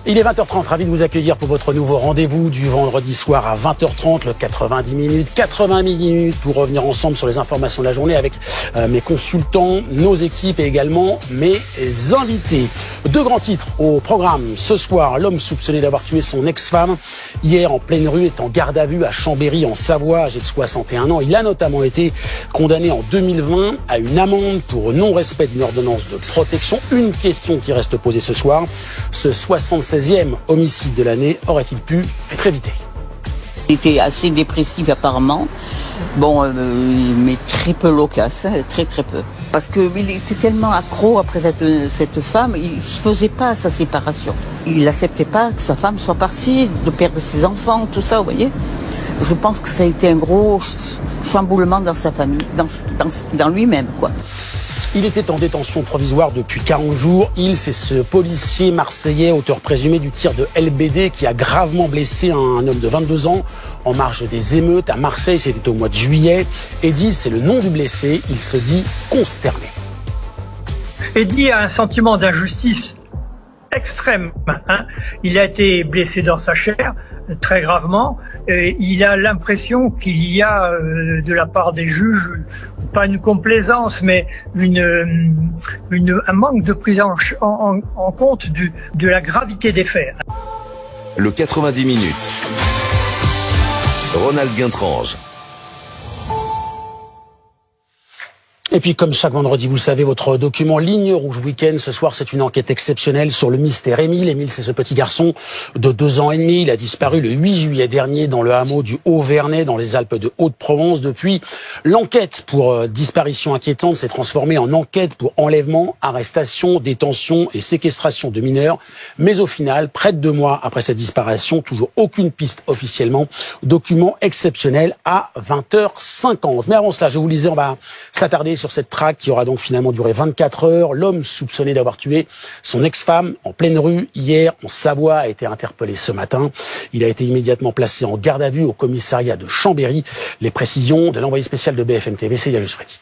Il est 20h30, ravi de vous accueillir pour votre nouveau rendez-vous du vendredi soir à 20h30, le 90 minutes pour revenir ensemble sur les informations de la journée avec mes consultants, nos équipes et également mes invités. Deux grands titres au programme ce soir. L'homme soupçonné d'avoir tué son ex-femme hier en pleine rue est en garde à vue à Chambéry en Savoie, âgé de 61 ans. Il a notamment été condamné en 2020 à une amende pour non-respect d'une ordonnance de protection. Une question qui reste posée ce soir, ce 76e homicide de l'année aurait-il pu être évité? Il était assez dépressif apparemment, bon, mais très peu loquace, très peu. Parce qu'il était tellement accro après cette femme, il ne se faisait pas sa séparation. Il n'acceptait pas que sa femme soit partie, de perdre ses enfants, tout ça, vous voyez. Je pense que ça a été un gros chamboulement dans sa famille, dans lui-même, quoi. Il était en détention provisoire depuis 40 jours. C'est ce policier marseillais, auteur présumé du tir de LBD, qui a gravement blessé un homme de 22 ans en marge des émeutes à Marseille. C'était au mois de juillet. Eddy, c'est le nom du blessé. Il se dit consterné. Eddy a un sentiment d'injustice extrême. Il a été blessé dans sa chair, très gravement. Il a l'impression qu'il y a, de la part des juges, pas une complaisance, mais un manque de prise en compte de la gravité des faits. Le 90 minutes. Ronald Guintrange. Et puis, comme chaque vendredi, vous le savez, votre document Ligne Rouge Week-end, ce soir, c'est une enquête exceptionnelle sur le mystère Émile. Émile, c'est ce petit garçon de 2 ans et demi. Il a disparu le 8 juillet dernier dans le hameau du Haut-Vernay, dans les Alpes de Haute-Provence. Depuis, l'enquête pour disparition inquiétante s'est transformée en enquête pour enlèvement, arrestation, détention et séquestration de mineurs. Mais au final, près de 2 mois après cette disparition, toujours aucune piste officiellement. Document exceptionnel à 20h50. Mais avant cela, je vous le disais, on va s'attarder sur cette traque qui aura donc finalement duré 24 heures. L'homme soupçonné d'avoir tué son ex-femme en pleine rue hier en Savoie a été interpellé ce matin. Il a été immédiatement placé en garde à vue au commissariat de Chambéry. Les précisions de l'envoyé spécial de BFM TV, c'est Yajus Freddy.